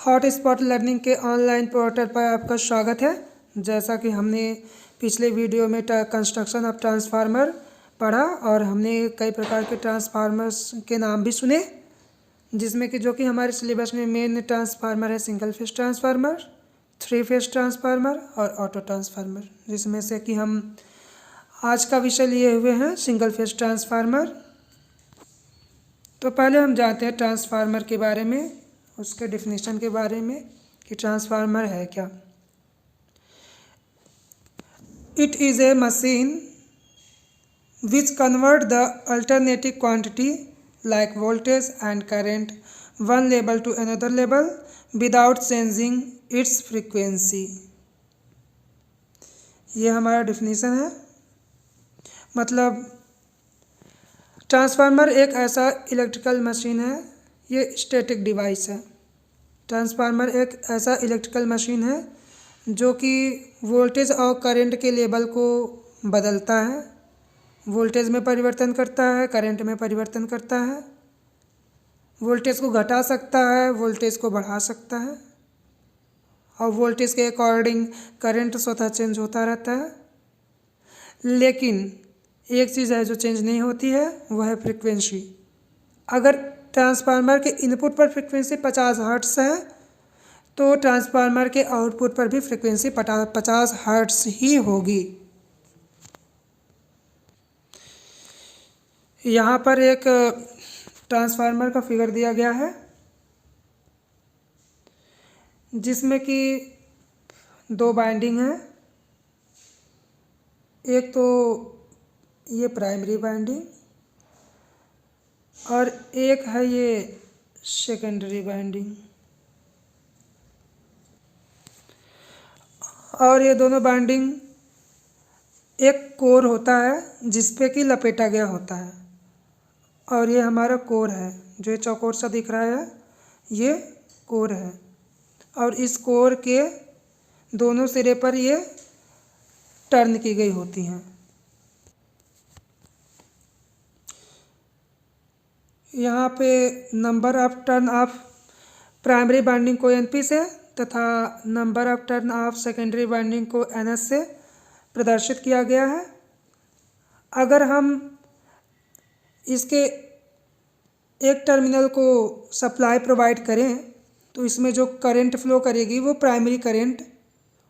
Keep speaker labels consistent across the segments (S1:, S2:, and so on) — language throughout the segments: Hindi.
S1: हॉटस्पॉट लर्निंग के ऑनलाइन पोर्टल पर आपका स्वागत है। जैसा कि हमने पिछले वीडियो में कंस्ट्रक्शन ऑफ ट्रांसफार्मर पढ़ा और हमने कई प्रकार के ट्रांसफार्मर्स के नाम भी सुने, जिसमें कि जो कि हमारे सिलेबस में मेन ट्रांसफार्मर है single phase transformer, 3 phase transformer और ऑटो ट्रांसफार्मर, जिसमें से कि हम आज का विषय लिए हुए हैं सिंगल फेज ट्रांसफार्मर। तो पहले हम जानते हैं ट्रांसफार्मर के बारे में, उसके डिफिनीशन के बारे में कि ट्रांसफार्मर है क्या। It is a machine which convert the alternative quantity like voltage and current one level to another level without changing its frequency. ये हमारा डिफिनीशन है। मतलब ट्रांसफार्मर एक ऐसा इलेक्ट्रिकल मशीन है, ये स्टैटिक डिवाइस है। ट्रांसफार्मर एक ऐसा इलेक्ट्रिकल मशीन है जो कि वोल्टेज और करंट के लेवल को बदलता है, वोल्टेज में परिवर्तन करता है, करंट में परिवर्तन करता है, वोल्टेज को घटा सकता है, वोल्टेज को बढ़ा सकता है, और वोल्टेज के अकॉर्डिंग करंट स्वतः चेंज होता रहता है। लेकिन एक चीज़ है जो चेंज नहीं होती है, वह है फ्रीक्वेंसी। अगर ट्रांसफार्मर के इनपुट पर फ्रीक्वेंसी 50 हर्ट्ज़ है तो ट्रांसफार्मर के आउटपुट पर भी फ्रीक्वेंसी 50 हर्ट्ज़ ही होगी। यहाँ पर एक ट्रांसफार्मर का फिगर दिया गया है, जिसमें कि 2 वाइंडिंग है। एक तो ये प्राइमरी वाइंडिंग और एक है ये सेकेंडरी वाइंडिंग। और ये दोनों वाइंडिंग एक कोर होता है जिस पे कि लपेटा गया होता है, और ये हमारा कोर है। जो ये चौकोर सा दिख रहा है ये कोर है, और इस कोर के दोनों सिरे पर ये टर्न की गई होती हैं। यहाँ पे number of turn of primary winding को NP से तथा number of turn of secondary winding को NS से प्रदर्शित किया गया है। अगर हम इसके एक टर्मिनल को सप्लाई प्रोवाइड करें तो इसमें जो करंट फ्लो करेगी वो प्राइमरी करंट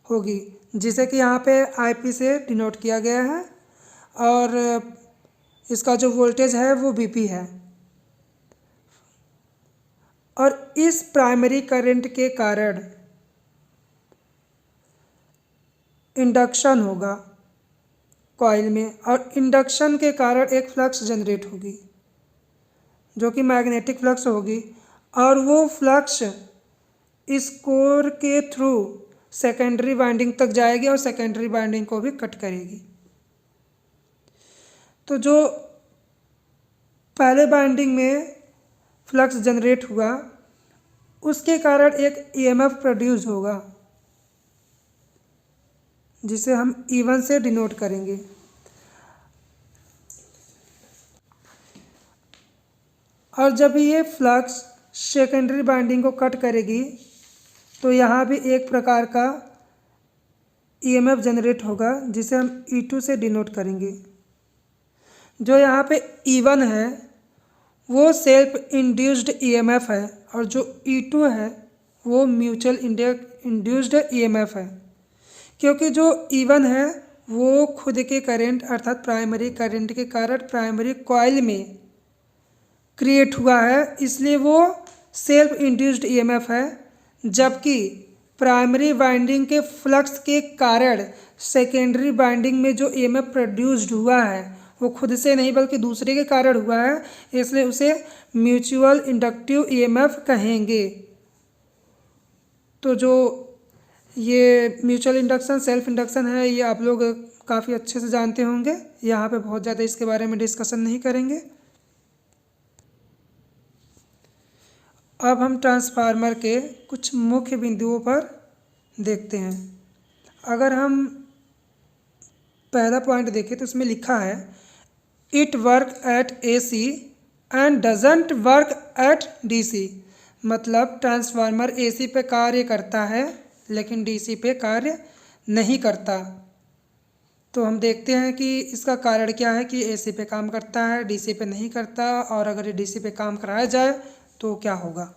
S1: होगी, जिसे कि यहाँ पे IP से डिनोट किया गया है, और इसका जो वोल्टेज है वो VP है। और इस प्राइमरी करंट के कारण इंडक्शन होगा कॉइल में, और इंडक्शन के कारण एक फ्लक्स जनरेट होगी जो कि मैग्नेटिक फ्लक्स होगी, और वो फ्लक्स इस कोर के थ्रू सेकेंडरी वाइंडिंग तक जाएगी और सेकेंडरी वाइंडिंग को भी कट करेगी। तो जो पहले वाइंडिंग में फ्लक्स जनरेट हुआ उसके कारण एक EMF प्रोड्यूस होगा, जिसे हम E1 से डिनोट करेंगे। और जब ये फ्लक्स सेकेंडरी वाइंडिंग को कट करेगी तो यहाँ भी एक प्रकार का EMF जनरेट होगा, जिसे हम E2 से डिनोट करेंगे। जो यहाँ पे E1 है वो सेल्फ इंड्यूस्ड EMF है, और जो E2 है वो म्यूचुअल इंड्यूस्ड EMF है, क्योंकि जो E1 है वो खुद के करंट अर्थात प्राइमरी करंट के कारण प्राइमरी कॉइल में क्रिएट हुआ है, इसलिए वो सेल्फ इंड्यूस्ड EMF है। जबकि प्राइमरी वाइंडिंग के फ्लक्स के कारण सेकेंडरी वाइंडिंग में जो EMF प्रोड्यूस्ड हुआ है वो खुद से नहीं बल्कि दूसरे के कारण हुआ है, इसलिए उसे म्यूचुअल इंडक्टिव EMF कहेंगे। तो जो ये म्यूचुअल इंडक्शन सेल्फ इंडक्शन है ये आप लोग काफ़ी अच्छे से जानते होंगे, यहाँ पे बहुत ज़्यादा इसके बारे में डिस्कशन नहीं करेंगे। अब हम ट्रांसफार्मर के कुछ मुख्य बिंदुओं पर देखते हैं। अगर हम पहला पॉइंट देखें तो इसमें लिखा है it work at AC and doesn't work at DC। मतलब ट्रांसफार्मर एसी पे कार्य करता है लेकिन डीसी पे कार्य नहीं करता। तो हम देखते हैं कि इसका कारण क्या है कि एसी पे काम करता है, डीसी पे नहीं करता, और अगर ये डीसी पे काम कराया जाए तो क्या होगा।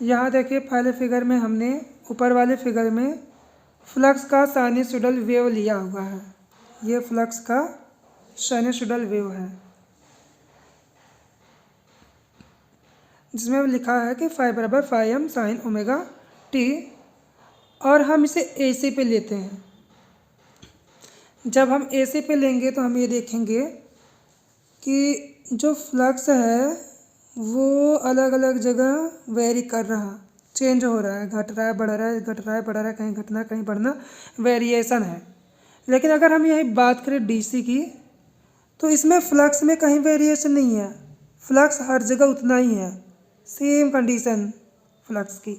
S1: यहाँ देखिए पहले फिगर में हमने ऊपर वाले फिगर में फ्लक्स का साइनसॉइडल वेव लिया हुआ है। ये फ्लक्स का साइनसॉइडल वेव है जिसमें लिखा है कि 5/5m sin ओमेगा t, और हम इसे एसी पे लेते हैं। जब हम एसी पे लेंगे तो हम ये देखेंगे कि जो फ्लक्स है वो अलग अलग जगह वेरी कर रहा, चेंज हो रहा है, घट रहा है, बढ़ रहा है, घट रहा है, बढ़ रहा है, कहीं घटना कहीं बढ़ना, वेरिएशन है। लेकिन अगर हम यही बात करें डीसी की तो इसमें फ्लक्स में कहीं वेरिएशन नहीं है, फ्लक्स हर जगह उतना ही है, सेम कंडीशन फ्लक्स की।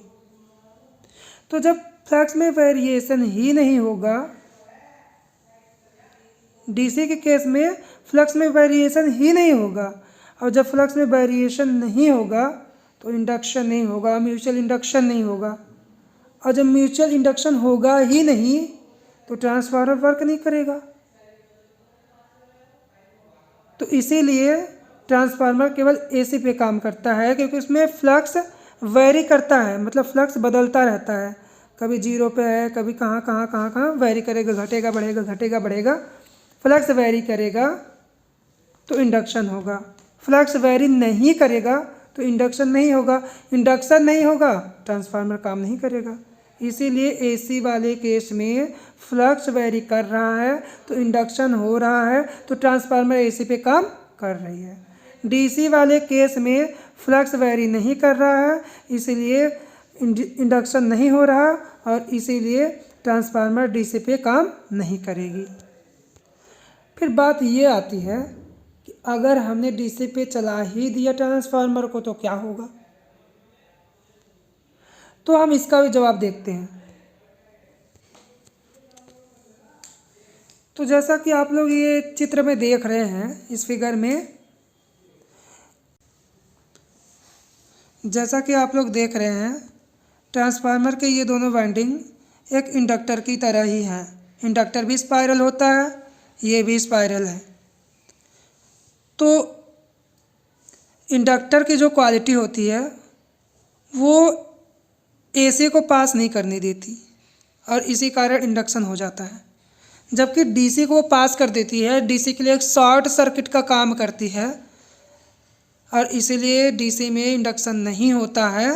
S1: तो जब फ्लक्स में वेरिएशन ही नहीं होगा, डीसी के केस में फ्लक्स में वेरिएशन ही नहीं होगा, और जब फ्लक्स में वेरिएशन नहीं होगा तो इंडक्शन नहीं होगा, म्यूचुअल इंडक्शन नहीं होगा, और जब म्यूचुअल इंडक्शन होगा ही नहीं तो ट्रांसफार्मर वर्क नहीं करेगा। तो इसीलिए ट्रांसफार्मर केवल एसी पे काम करता है, क्योंकि उसमें फ्लक्स वेरी करता है, मतलब फ्लक्स बदलता रहता है, कभी 0 पे है, कभी कहाँ वेरी करेगा, घटेगा बढ़ेगा, घटेगा बढ़ेगा। फ्लक्स वेरी करेगा तो इंडक्शन होगा, फ्लक्स वेरी नहीं करेगा तो इंडक्शन नहीं होगा, इंडक्शन नहीं होगा ट्रांसफार्मर काम नहीं करेगा। इसीलिए एसी वाले केस में फ्लक्स वेरी कर रहा है तो इंडक्शन हो रहा है, तो ट्रांसफार्मर एसी पे काम कर रही है। डीसी वाले केस में फ्लक्स वेरी नहीं कर रहा है, इसीलिए इंडक्शन नहीं हो रहा, और इसीलिए ट्रांसफार्मर डीसी पे काम नहीं करेगी। फिर बात ये आती है कि अगर हमने डीसी पे चला ही दिया ट्रांसफार्मर को तो क्या होगा। तो हम इसका भी जवाब देखते हैं। तो जैसा कि आप लोग ये चित्र में देख रहे हैं, इस फिगर में जैसा कि आप लोग देख रहे हैं, ट्रांसफार्मर के ये दोनों वाइंडिंग एक इंडक्टर की तरह ही है। इंडक्टर भी स्पाइरल होता है, ये भी स्पाइरल है। तो इंडक्टर की जो क्वालिटी होती है वो एसी को पास नहीं करने देती, और इसी कारण इंडक्शन हो जाता है। जबकि डीसी को पास कर देती है, डीसी के लिए एक शॉर्ट सर्किट का काम करती है, और इसीलिए डीसी में इंडक्शन नहीं होता है,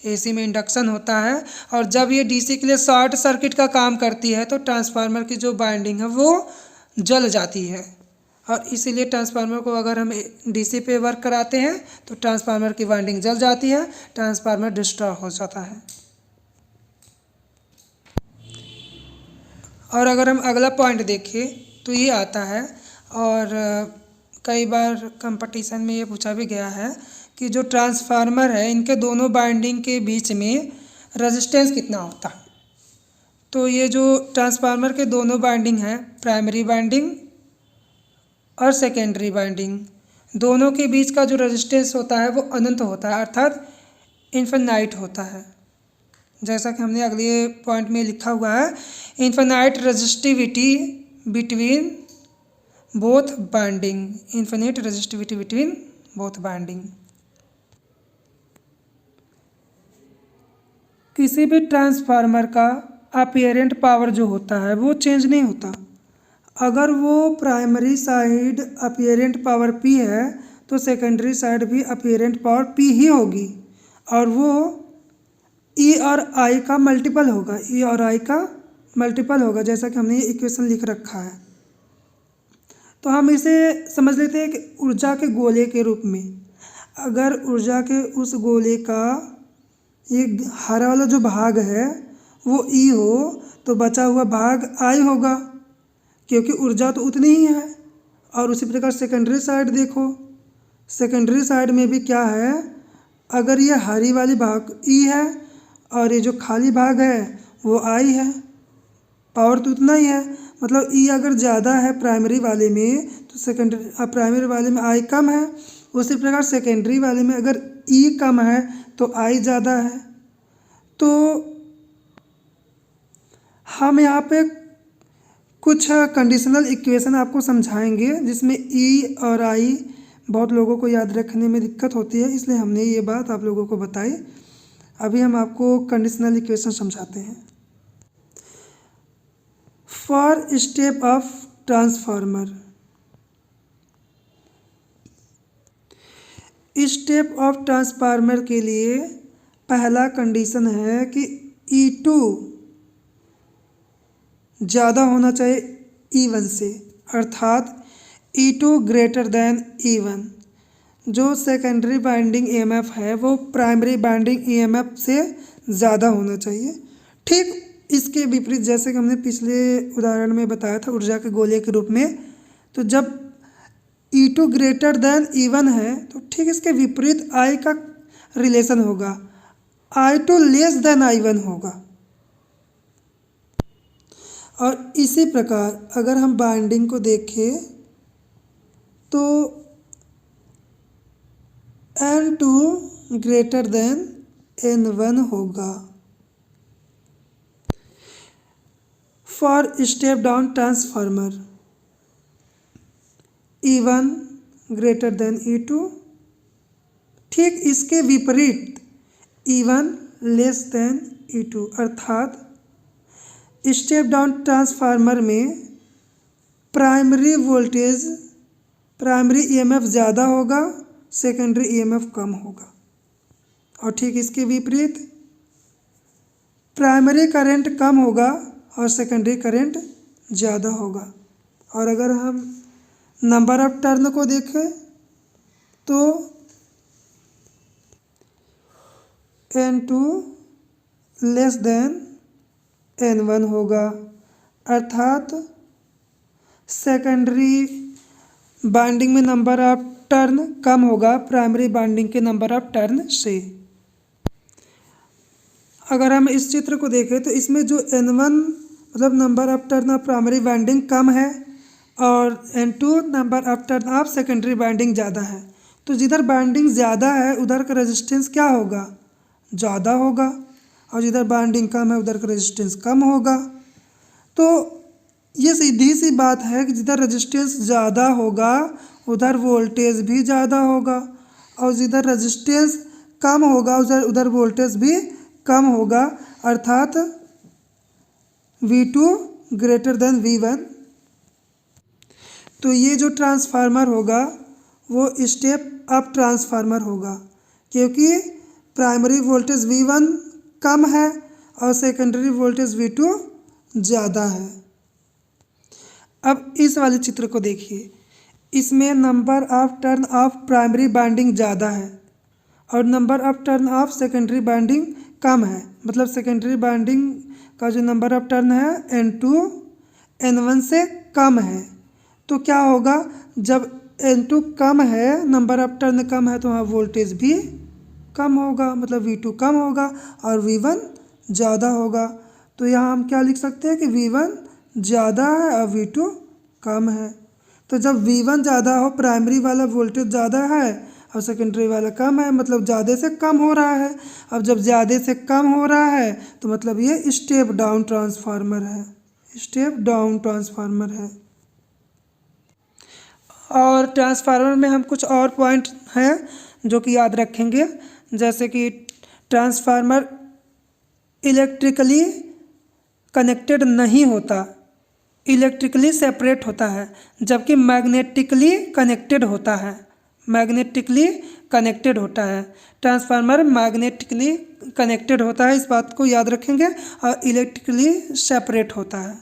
S1: एसी में इंडक्शन होता है। और जब ये डीसी के लिए शॉर्ट सर्किट का काम करती है तो ट्रांसफार्मर की जो वाइंडिंग है वो जल जाती है, और इसीलिए ट्रांसफार्मर को अगर हम डीसी पे वर्क कराते हैं तो ट्रांसफार्मर की वाइंडिंग जल जाती है, ट्रांसफार्मर डिस्ट्रॉय हो जाता है। और अगर हम अगला पॉइंट देखें तो ये आता है, और कई बार कंपटीशन में ये पूछा भी गया है कि जो ट्रांसफार्मर है इनके दोनों वाइंडिंग के बीच में रेजिस्टेंस कितना होता है। तो ये जो ट्रांसफार्मर के दोनों वाइंडिंग हैं, प्राइमरी वाइंडिंग और सेकेंडरी वाइंडिंग, दोनों के बीच का जो रेजिस्टेंस होता है वो अनंत होता है, अर्थात इन्फिनाइट होता है। जैसा कि हमने अगले पॉइंट में लिखा हुआ है, infinite resistivity between both binding, infinite resistivity between both binding. किसी भी ट्रांसफार्मर का अपीयरेंट पावर जो होता है वो चेंज नहीं होता। अगर वो प्राइमरी साइड अपीयरेंट पावर P है तो सेकेंडरी साइड भी अपीयरेंट पावर P ही होगी, और वो E और I का मल्टीपल होगा, E और I का मल्टीपल होगा, जैसा कि हमने ये इक्वेशन लिख रखा है। तो हम इसे समझ लेते हैं कि ऊर्जा के गोले के रूप में। अगर ऊर्जा के उस गोले का ये हरा वाला जो भाग है वो E हो तो बचा हुआ भाग I होगा, क्योंकि ऊर्जा तो उतनी ही है। और उसी प्रकार सेकेंडरी साइड देखो, सेकेंडरी साइड में भी क्या है, अगर ये हरी वाली भाग E है और ये जो खाली भाग है वो I है, पावर तो उतना ही है, मतलब ई अगर ज़्यादा है प्राइमरी वाले में तो सेकेंडरी प्राइमरी वाले में आई कम है, उसी प्रकार सेकेंडरी वाले में अगर ई कम है तो आई ज़्यादा है। तो हम यहाँ पे कुछ कंडीशनल इक्वेशन आपको समझाएंगे जिसमें ई और आई बहुत लोगों को याद रखने में दिक्कत होती है, इसलिए हमने ये बात आप लोगों को बताई। अभी हम आपको कंडीशनल इक्वेशन समझाते हैं। For step of transformer, step of transformer के लिए पहला कंडीशन है कि E2 ज़्यादा होना चाहिए E1 से, अर्थात E2 ग्रेटर देन E1। जो सेकेंडरी बाइंडिंग EMF है वो प्राइमरी बाइंडिंग EMF से ज़्यादा होना चाहिए। ठीक इसके विपरीत जैसे कि हमने पिछले उदाहरण में बताया था ऊर्जा के गोले के रूप में, तो जब E2 ग्रेटर देन E1 है तो ठीक इसके विपरीत I का रिलेशन होगा, I2 लेस देन I1 होगा। और इसी प्रकार अगर हम बाइंडिंग को देखें तो N2 ग्रेटर देन N1 होगा। For step down transformer, E1 greater than E2, ठीक इसके विपरीत E1 लेस देन E2, अर्थात स्टेप डाउन ट्रांसफार्मर में प्राइमरी वोल्टेज प्राइमरी EMF ज़्यादा होगा, सेकेंडरी EMF कम होगा। और ठीक इसके विपरीत प्राइमरी करंट कम होगा और सेकेंडरी करंट ज़्यादा होगा। और अगर हम नंबर ऑफ टर्न को देखें तो N2 लेस देन N1 होगा, अर्थात सेकेंडरी बाइंडिंग में नंबर ऑफ टर्न कम होगा प्राइमरी बाइंडिंग के नंबर ऑफ टर्न से। अगर हम इस चित्र को देखें तो इसमें जो N1 मतलब number of turn of primary winding कम है और N2 number of turn of secondary winding ज़्यादा है। तो जिधर बाइंडिंग ज़्यादा है उधर का रेजिस्टेंस क्या होगा, ज़्यादा होगा, और जिधर बाइंडिंग कम है उधर का रेजिस्टेंस कम होगा। तो ये सीधी सी बात है कि जिधर रेजिस्टेंस ज़्यादा होगा उधर वोल्टेज भी ज़्यादा होगा, और जिधर रेजिस्टेंस कम होगा उधर वोल्टेज भी कम होगा, अर्थात V2 ग्रेटर देन V1। तो ये जो ट्रांसफार्मर होगा वो स्टेप अप ट्रांसफार्मर होगा, क्योंकि प्राइमरी वोल्टेज V1 कम है और सेकेंडरी वोल्टेज V2 ज़्यादा है। अब इस वाले चित्र को देखिए, इसमें number of turn of primary winding ज़्यादा है और number of turn of secondary winding कम है। मतलब सेकेंडरी बाइंडिंग का जो नंबर ऑफ टर्न है N2 N1 से कम है। तो क्या होगा, जब N2 कम है, नंबर ऑफ टर्न कम है, तो वहाँ वोल्टेज भी कम होगा, मतलब V2 कम होगा और V1 ज़्यादा होगा। तो यहाँ हम क्या लिख सकते हैं कि V1 ज़्यादा है और V2 कम है। तो जब V1 ज़्यादा हो, प्राइमरी वाला वोल्टेज ज़्यादा है और सेकेंडरी वाला कम है, मतलब ज़्यादा से कम हो रहा है। अब जब ज़्यादा से कम हो रहा है तो मतलब ये स्टेप डाउन ट्रांसफार्मर है, स्टेप डाउन ट्रांसफार्मर है। और ट्रांसफार्मर में हम कुछ और पॉइंट हैं जो कि याद रखेंगे, जैसे कि ट्रांसफार्मर इलेक्ट्रिकली कनेक्टेड नहीं होता, इलेक्ट्रिकली सेपरेट होता है, जबकि मैग्नेटिकली कनेक्टेड होता है, मैग्नेटिकली कनेक्टेड होता है। ट्रांसफार्मर मैग्नेटिकली कनेक्टेड होता है, इस बात को याद रखेंगे, और इलेक्ट्रिकली सेपरेट होता है।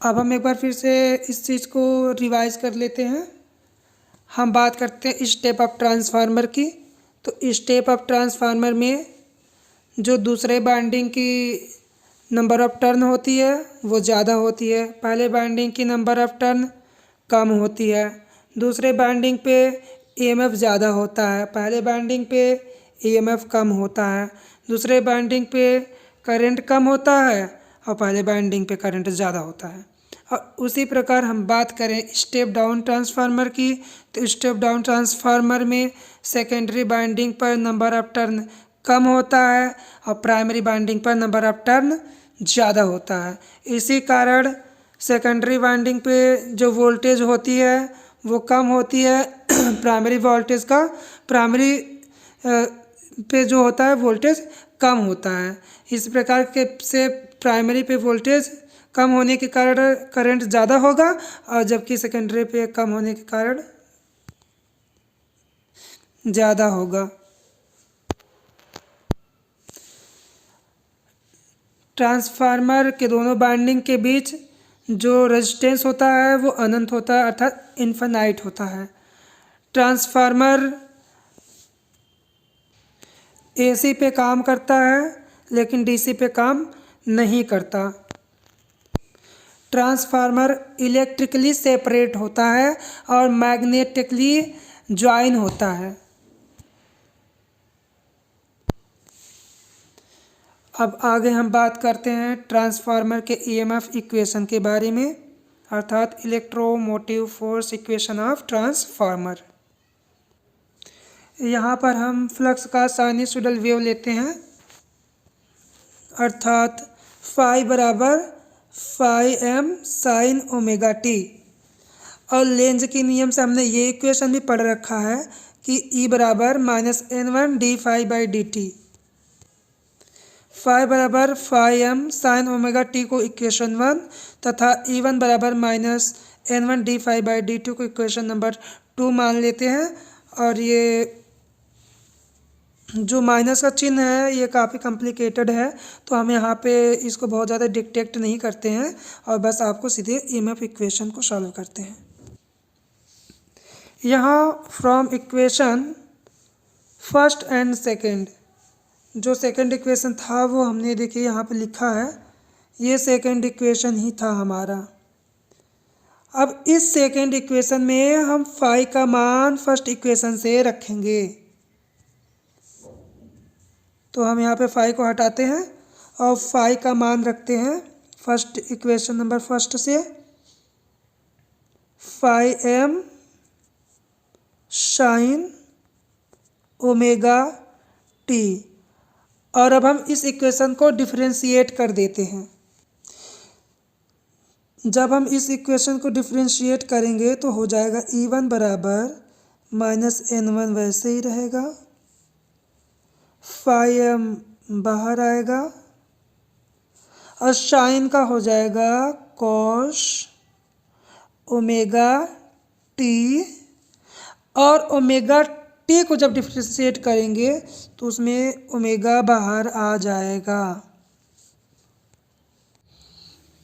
S1: अब हम एक बार फिर से इस चीज़ को रिवाइज कर लेते हैं। हम बात करते हैं स्टेप अप ट्रांसफार्मर की। तो स्टेप अप ट्रांसफार्मर में जो दूसरे बाइंडिंग की नंबर ऑफ टर्न होती है वो ज़्यादा होती है, पहले बाइंडिंग की नंबर ऑफ टर्न कम होती है। दूसरे बाइंडिंग पे EMF ज़्यादा होता है, पहले बाइंडिंग पे EMF कम होता है। दूसरे बाइंडिंग पे करंट कम होता है और पहले बाइंडिंग पे करंट ज़्यादा होता है। और उसी प्रकार हम बात करें स्टेप डाउन ट्रांसफार्मर की, तो स्टेप डाउन ट्रांसफार्मर में सेकेंडरी बाइंडिंग पर नंबर ऑफ टर्न कम होता है और प्राइमरी बाइंडिंग पर नंबर ऑफ टर्न ज़्यादा होता है। इसी कारण सेकेंडरी बाइंडिंग पे जो वोल्टेज होती है वो कम होती है प्राइमरी वोल्टेज का, प्राइमरी पे जो होता है वोल्टेज कम होता है। इस प्रकार के से प्राइमरी पे वोल्टेज कम होने के कारण करंट ज़्यादा होगा और जबकि सेकेंडरी पे कम होने के कारण ज़्यादा होगा। ट्रांसफार्मर के दोनों बाइंडिंग के बीच जो रेजिस्टेंस होता है वो अनंत होता है, अर्थात इन्फिनाइट होता है। ट्रांसफार्मर एसी पे काम करता है लेकिन डीसी पे काम नहीं करता। ट्रांसफार्मर इलेक्ट्रिकली सेपरेट होता है और मैग्नेटिकली ज्वाइन होता है। अब आगे हम बात करते हैं ट्रांसफार्मर के ईएमएफ इक्वेशन के बारे में, अर्थात electromotive force equation of transformer. यहाँ पर हम फ्लक्स का साइनसॉइडल वेव लेते हैं, अर्थात फाई बराबर phi M sine omega T. और लेंज के नियम से हमने ये इक्वेशन भी पढ़ रखा है कि ई बराबर minus N one D phi by D T. Phi बराबर phi M sine omega T को इक्वेशन 1 तथा ई वन बराबर minus N one D phi by D T को इक्वेशन नंबर 2 मान लेते हैं। और ये जो माइनस का चिन्ह है ये काफ़ी कॉम्प्लिकेटेड है, तो हम यहाँ पे इसको बहुत ज़्यादा डिटेक्ट नहीं करते हैं और बस आपको सीधे ईएमएफ इक्वेशन को सॉल्व करते हैं। यहाँ from equation first and second, जो सेकंड इक्वेशन था वो हमने देखिए यहाँ पे लिखा है, ये सेकंड इक्वेशन ही था हमारा। अब इस सेकंड इक्वेशन में हम फाई का मान फर्स्ट इक्वेशन से रखेंगे, तो हम यहाँ पे फाई को हटाते हैं और फाई का मान रखते हैं फर्स्ट इक्वेशन नंबर फर्स्ट से phi M sine omega T. और अब हम इस इक्वेशन को डिफरेंशिएट कर देते हैं। जब हम इस इक्वेशन को डिफरेंशिएट करेंगे तो हो जाएगा ई वन बराबर माइनस एन वन वैसे ही रहेगा, फाई एम बाहर आएगा और साइन का हो जाएगा कॉस ओमेगा टी। और ओमेगा टी को जब डिफरेंशिएट करेंगे तो उसमें ओमेगा बाहर आ जाएगा।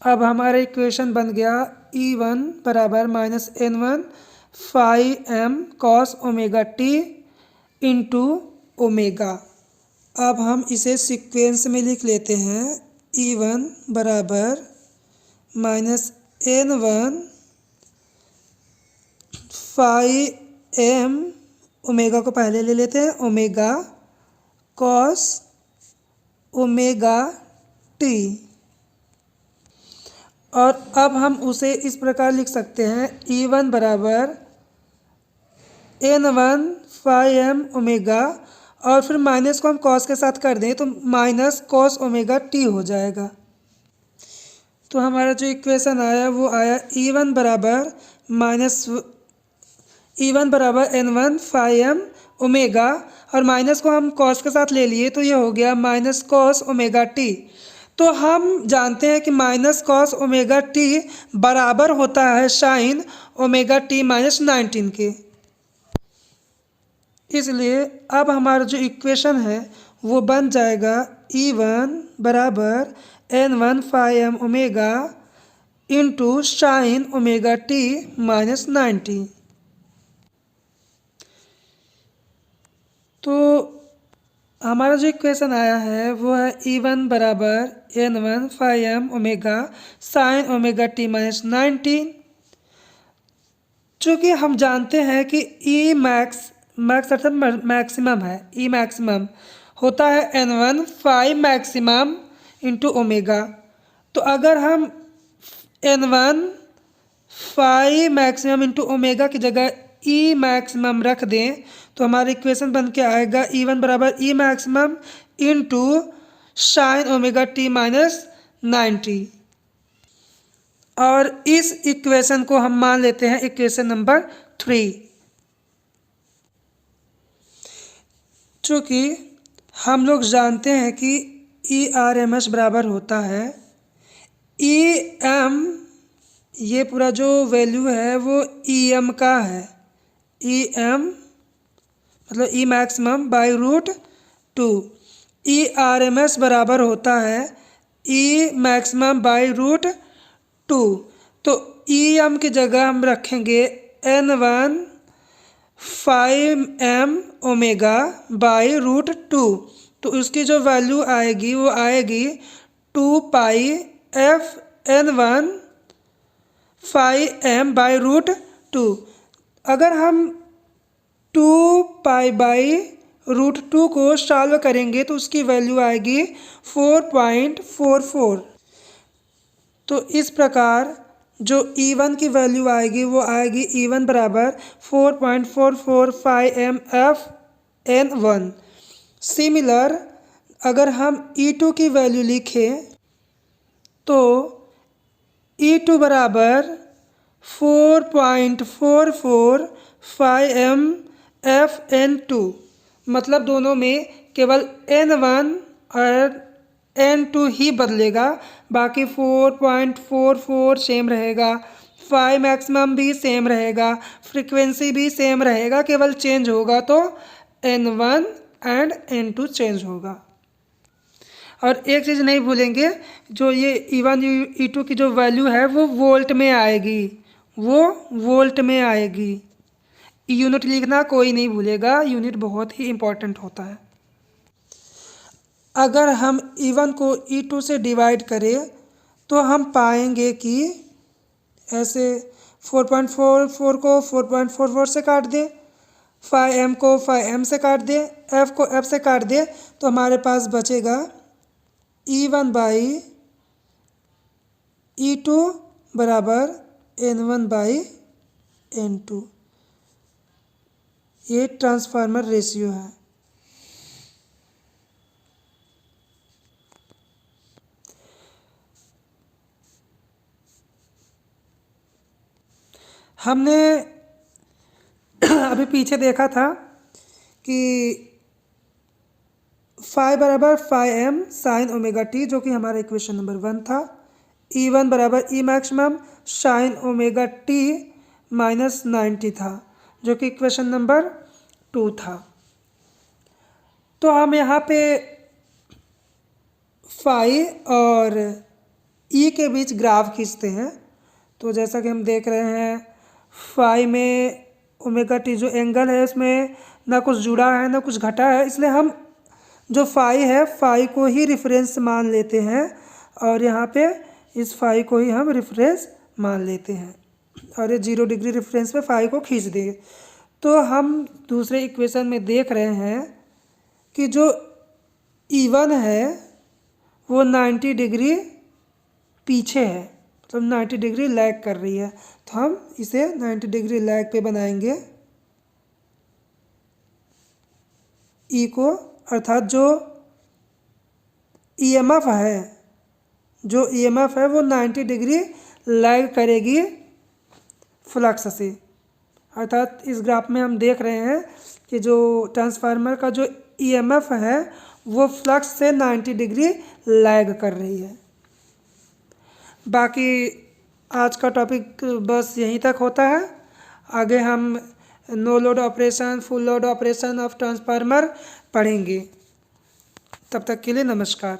S1: अब हमारा इक्वेशन बन गया ई वन बराबर minus N one phi M cos omega T into omega. अब हम इसे सीक्वेंस में लिख लेते हैं, ई वन बराबर minus N one phi M, omega को पहले ले लेते हैं, ओमेगा कॉस ओमेगा टी। और अब हम उसे इस प्रकार लिख सकते हैं, ई वन बराबर N one phi M omega और फिर माइनस को हम कॉस के साथ कर दें तो माइनस कॉस ओमेगा टी हो जाएगा। तो हमारा जो इक्वेशन आया वो आया ई वन बराबर N one phi M omega और माइनस को हम कॉस के साथ ले लिए तो ये हो गया माइनस कॉस ओमेगा टी। तो हम जानते हैं कि माइनस कॉस ओमेगा टी बराबर होता है साइन ओमेगा टी माइनस 19 के। इसलिए अब हमारा जो इक्वेशन है वो बन जाएगा ई वन बराबर N one phi M omega into sine omega T minus 90। तो हमारा जो इक्वेशन आया है वो है ई वन बराबर N one phi M omega sine omega T minus 19। चूँकि हम जानते हैं कि ई मैक्स अर्थात मैक्सिमम है, ई मैक्सिमम होता है N one phi maximum into omega. तो अगर हम N1 phi maximum into omega की जगह ई मैक्सिमम रख दें तो हमारा इक्वेशन बन के आएगा E1 बराबर ई maximum into sine omega T minus 90। और इस इक्वेशन को हम मान लेते हैं इक्वेशन नंबर 3। चूँकि हम लोग जानते हैं कि ERMS बराबर होता है EM, ये पूरा जो वैल्यू है वो EM का है। EM मतलब E maximum by root 2। ERMS बराबर होता है E मैक्सिमम बाई रूट 2। तो EM की जगह हम रखेंगे N1 5m omega by root 2। तो उसकी जो वैल्यू आएगी वो आएगी 2 पाई f N1 5m by root 2। अगर हम 2 पाई बाई रूट 2 को सॉल्व करेंगे तो उसकी वैल्यू आएगी 4.44। तो इस प्रकार जो E1 की वैल्यू आएगी वो आएगी E1 बराबर 4.445 f N1। सिमिलर अगर हम E2 की वैल्यू लिखें तो E2 बराबर 4.445 f N2। मतलब दोनों में केवल N1 और N2 ही बदलेगा, बाकी 4.44 सेम रहेगा, 5 मैक्सिमम भी सेम रहेगा, फ्रीक्वेंसी भी सेम रहेगा, केवल चेंज होगा तो N1 एंड N2 चेंज होगा। और एक चीज़ नहीं भूलेंगे, जो ये E1 E2 की जो वैल्यू है वो वोल्ट में आएगी, वो वोल्ट में आएगी। यूनिट लिखना कोई नहीं भूलेगा, यूनिट बहुत ही इम्पोर्टेंट होता है। अगर हम E1 को E2 से डिवाइड करें तो हम पाएंगे कि ऐसे 4.44 को 4.44 से काट दें, 5m को 5m से काट दें, f को f से काट दें तो हमारे पास बचेगा E1 बाई E2 बराबर N1 बाई N2। ये ट्रांसफार्मर रेशियो है। हमने अभी पीछे देखा था कि फाई बराबर 5m साइन ओमेगा टी, जो कि हमारा इक्वेशन नंबर 1 था। E1 बराबर E maximum sign omega T minus 90 था, जो कि इक्वेशन नंबर 2 था। तो हम यहाँ पे फाई और E के बीच ग्राफ खींचते हैं। तो जैसा कि हम देख रहे हैं, फाई में ओमेगा टी जो एंगल है उसमें ना कुछ जुड़ा है ना कुछ घटा है, इसलिए हम जो फाई है फाई को ही रेफरेंस मान लेते हैं और यहाँ पे इस फाई को ही हम रेफरेंस मान लेते हैं और ये 0 डिग्री रेफरेंस पे फाई को खींच देंगे। तो हम दूसरे इक्वेशन में देख रहे हैं कि जो E1 है वो 90 डिग्री पीछे है, मतलब 90 डिग्री लैग कर रही है। तो हम इसे 90 डिग्री लैग पे बनाएंगे E को, अर्थात जो EMF है वो 90 डिग्री लैग करेगी फ्लक्स से। अर्थात इस ग्राफ में हम देख रहे हैं कि जो ट्रांसफार्मर का जो EMF है वो फ्लक्स से 90 डिग्री लैग कर रही है। बाकी आज का टॉपिक बस यहीं तक होता है। आगे हम no load operation, full load operation of transformer पढ़ेंगे। तब तक के लिए नमस्कार।